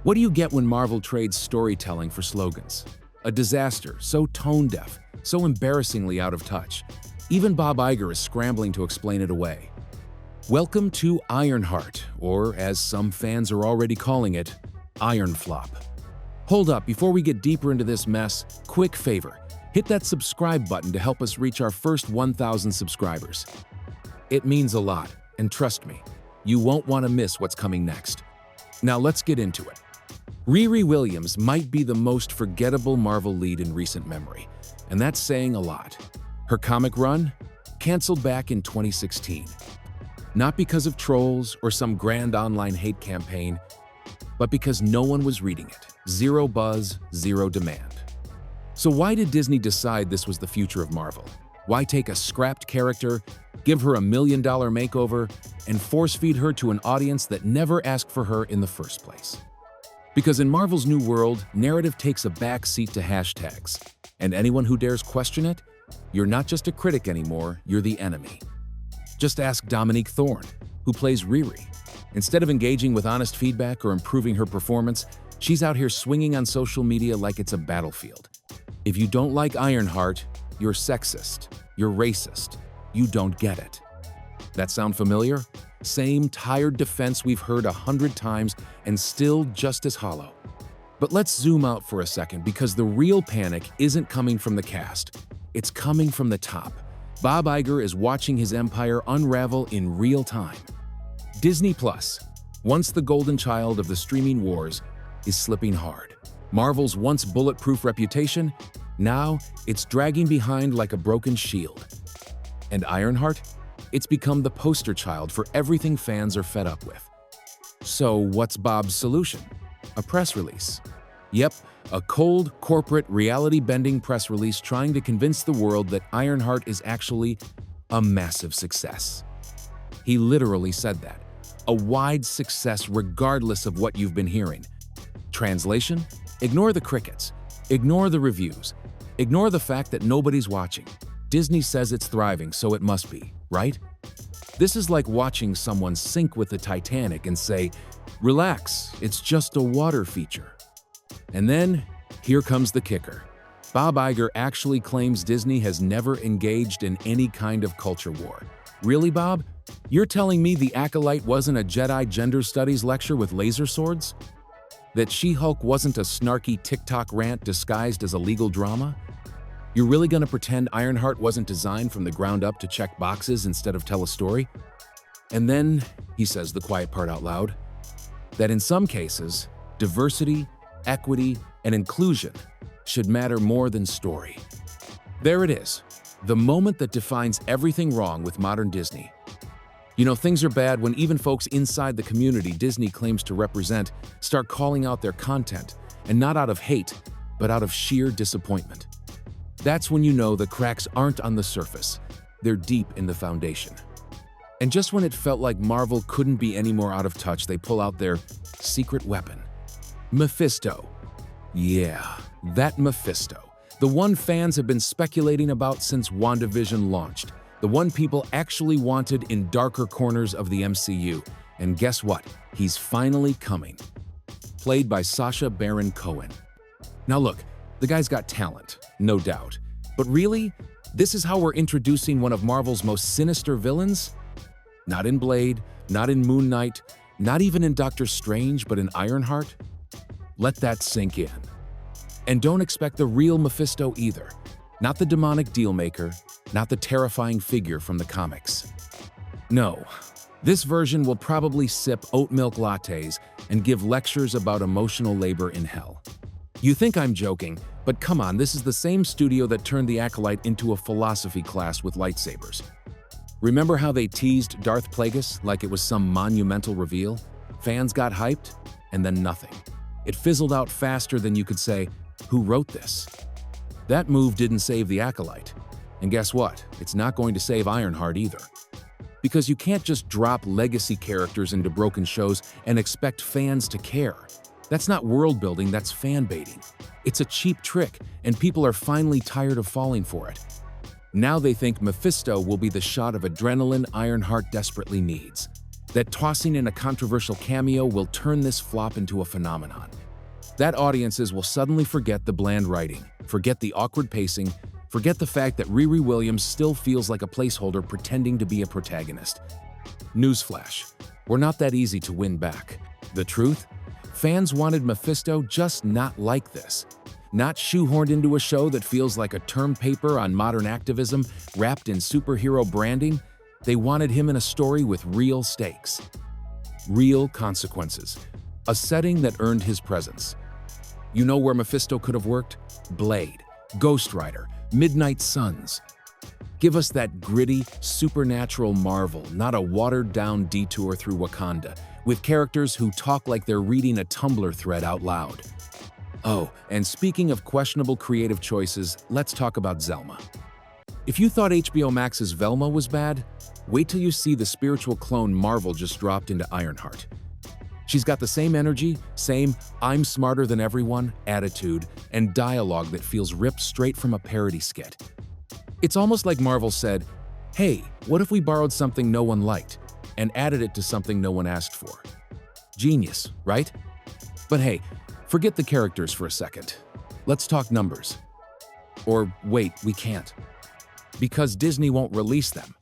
What do you get when Marvel trades storytelling for slogans? A disaster, so tone-deaf, so embarrassingly out of touch. Even Bob Iger is scrambling to explain it away. Welcome to Ironheart, or as some fans are already calling it, Ironflop. Hold up, before we get deeper into this mess, quick favor, hit that subscribe button to help us reach our first 1,000 subscribers. It means a lot, and trust me, you won't want to miss what's coming next. Now let's get into it. Riri Williams might be the most forgettable Marvel lead in recent memory, and that's saying a lot. Her comic run? Canceled back in 2016. Not because of trolls or some grand online hate campaign, but because no one was reading it. Zero buzz, zero demand. So why did Disney decide this was the future of Marvel? Why take a scrapped character, give her $1 million makeover, and force-feed her to an audience that never asked for her in the first place? Because in Marvel's new world, narrative takes a back seat to hashtags, and anyone who dares question it, you're not just a critic anymore, you're the enemy. Just ask Dominique Thorne, who plays Riri. Instead of engaging with honest feedback or improving her performance, she's out here swinging on social media like it's a battlefield. If you don't like Ironheart, you're sexist, you're racist, you don't get it. That sound familiar? Same tired defense we've heard 100 times and still just as hollow. But let's zoom out for a second because the real panic isn't coming from the cast. It's coming from the top. Bob Iger is watching his empire unravel in real time. Disney Plus, once the golden child of the streaming wars, is slipping hard. Marvel's once bulletproof reputation, now it's dragging behind like a broken shield. And Ironheart? It's become the poster child for everything fans are fed up with. So what's Bob's solution? A press release. Yep, a cold, corporate, reality-bending press release trying to convince the world that Ironheart is actually a massive success. He literally said that. A wide success regardless of what you've been hearing. Translation? Ignore the crickets. Ignore the reviews. Ignore the fact that nobody's watching. Disney says it's thriving, so it must be, right? This is like watching someone sink with the Titanic and say, "Relax, it's just a water feature." And then, here comes the kicker. Bob Iger actually claims Disney has never engaged in any kind of culture war. Really, Bob? You're telling me The Acolyte wasn't a Jedi gender studies lecture with laser swords? That She-Hulk wasn't a snarky TikTok rant disguised as a legal drama? You're really gonna pretend Ironheart wasn't designed from the ground up to check boxes instead of tell a story? And then, he says the quiet part out loud, that in some cases, diversity, equity, and inclusion should matter more than story. There it is, the moment that defines everything wrong with modern Disney. You know, things are bad when even folks inside the community Disney claims to represent start calling out their content, and not out of hate, but out of sheer disappointment. That's when you know the cracks aren't on the surface, they're deep in the foundation. And just when it felt like Marvel couldn't be any more out of touch, they pull out their secret weapon. Mephisto. Yeah, that Mephisto. The one fans have been speculating about since WandaVision launched. The one people actually wanted in darker corners of the MCU. And guess what? He's finally coming. Played by Sacha Baron Cohen. Now look, the guy's got talent, no doubt. But really, this is how we're introducing one of Marvel's most sinister villains? Not in Blade, not in Moon Knight, not even in Doctor Strange, but in Ironheart? Let that sink in. And don't expect the real Mephisto either. Not the demonic dealmaker, not the terrifying figure from the comics. No, this version will probably sip oat milk lattes and give lectures about emotional labor in hell. You think I'm joking, but come on, this is the same studio that turned The Acolyte into a philosophy class with lightsabers. Remember how they teased Darth Plagueis like it was some monumental reveal? Fans got hyped, and then nothing. It fizzled out faster than you could say, "Who wrote this?" That move didn't save The Acolyte. And guess what? It's not going to save Ironheart either. Because you can't just drop legacy characters into broken shows and expect fans to care. That's not world building, that's fan baiting. It's a cheap trick, and people are finally tired of falling for it. Now they think Mephisto will be the shot of adrenaline Ironheart desperately needs. that tossing in a controversial cameo will turn this flop into a phenomenon. That audiences will suddenly forget the bland writing, forget the awkward pacing, forget the fact that Riri Williams still feels like a placeholder pretending to be a protagonist. Newsflash, we're not that easy to win back. The truth? Fans wanted Mephisto just not like this. Not shoehorned into a show that feels like a term paper on modern activism wrapped in superhero branding. They wanted him in a story with real stakes, real consequences, a setting that earned his presence. You know where Mephisto could have worked? Blade, Ghost Rider, Midnight Suns. Give us that gritty, supernatural marvel, not a watered-down detour through Wakanda, with characters who talk like they're reading a Tumblr thread out loud. Oh, and speaking of questionable creative choices, let's talk about Zelma. If you thought HBO Max's Velma was bad, wait till you see the spiritual clone Marvel just dropped into Ironheart. She's got the same energy, same "I'm smarter than everyone" attitude, and dialogue that feels ripped straight from a parody skit. It's almost like Marvel said, hey, what if we borrowed something no one liked and added it to something no one asked for? Genius, right? But hey, forget the characters for a second. Let's talk numbers. Or wait, we can't. Because Disney won't release them.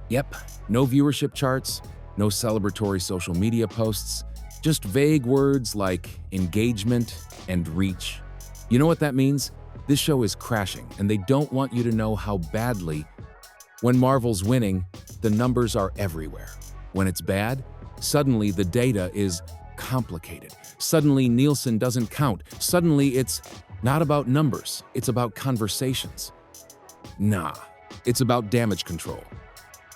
Yep, no viewership charts, no celebratory social media posts, just vague words like engagement and reach. You know what that means? This show is crashing, and they don't want you to know how badly. When Marvel's winning, the numbers are everywhere. When it's bad, suddenly the data is complicated. Suddenly Nielsen doesn't count. Suddenly it's not about numbers, it's about conversations. Nah, it's about damage control.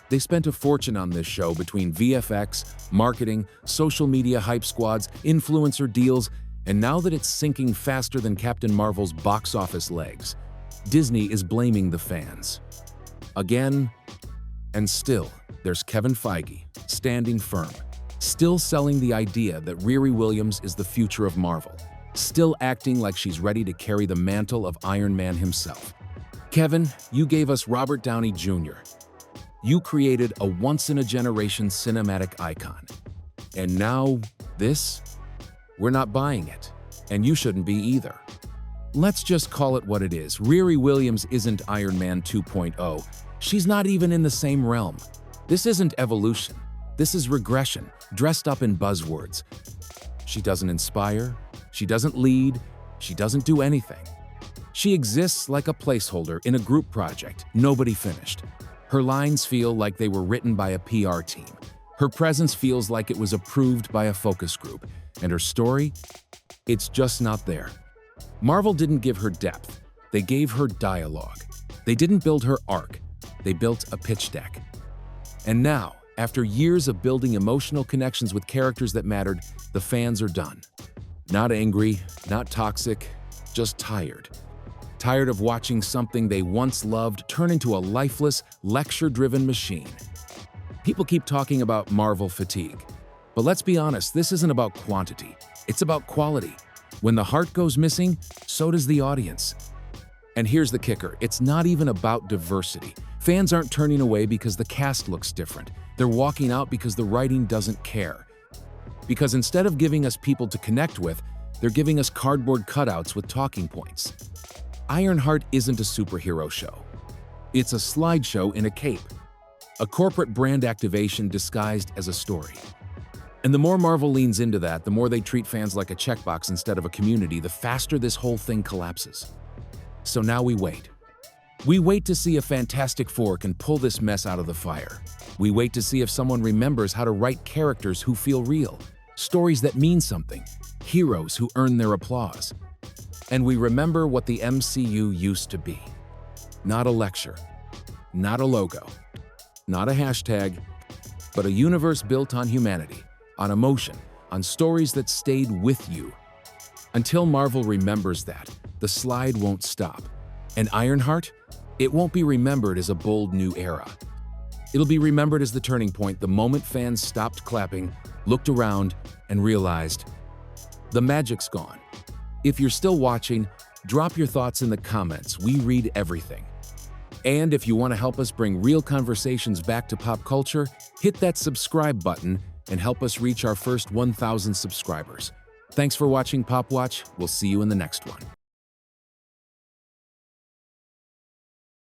They spent a fortune on this show between VFX, marketing, social media hype squads, influencer deals, and now that it's sinking faster than Captain Marvel's box office legs, Disney is blaming the fans. Again, and still, there's Kevin Feige, standing firm, still selling the idea that Riri Williams is the future of Marvel, still acting like she's ready to carry the mantle of Iron Man himself. Kevin, you gave us Robert Downey Jr. You created a once-in-a-generation cinematic icon. And now, this? We're not buying it, and you shouldn't be either. Let's just call it what it is. Riri Williams isn't Iron Man 2.0. She's not even in the same realm. This isn't evolution. This is regression, dressed up in buzzwords. She doesn't inspire, she doesn't lead, she doesn't do anything. She exists like a placeholder in a group project nobody finished. Her lines feel like they were written by a PR team. Her presence feels like it was approved by a focus group. And her story? It's just not there. Marvel didn't give her depth. They gave her dialogue. They didn't build her arc. They built a pitch deck. And now, after years of building emotional connections with characters that mattered, the fans are done. Not angry, not toxic, just tired. Tired of watching something they once loved turn into a lifeless, lecture-driven machine. People keep talking about Marvel fatigue. But let's be honest, this isn't about quantity. It's about quality. When the heart goes missing, so does the audience. And here's the kicker, it's not even about diversity. Fans aren't turning away because the cast looks different. They're walking out because the writing doesn't care. Because instead of giving us people to connect with, they're giving us cardboard cutouts with talking points. Ironheart isn't a superhero show. It's a slideshow in a cape. A corporate brand activation disguised as a story. And the more Marvel leans into that, the more they treat fans like a checkbox instead of a community, the faster this whole thing collapses. So now we wait. We wait to see if Fantastic Four can pull this mess out of the fire. We wait to see if someone remembers how to write characters who feel real, stories that mean something, heroes who earn their applause. And we remember what the MCU used to be. Not a lecture, not a logo, not a hashtag, but a universe built on humanity, on emotion, on stories that stayed with you. Until Marvel remembers that, the slide won't stop. And Ironheart? It won't be remembered as a bold new era. It'll be remembered as the turning point, the moment fans stopped clapping, looked around, and realized the magic's gone. If you're still watching, drop your thoughts in the comments. We read everything. And if you want to help us bring real conversations back to pop culture, Hit that subscribe button and help us reach our first 1,000 subscribers. Thanks for watching Pop Watch. We'll see you in the next one.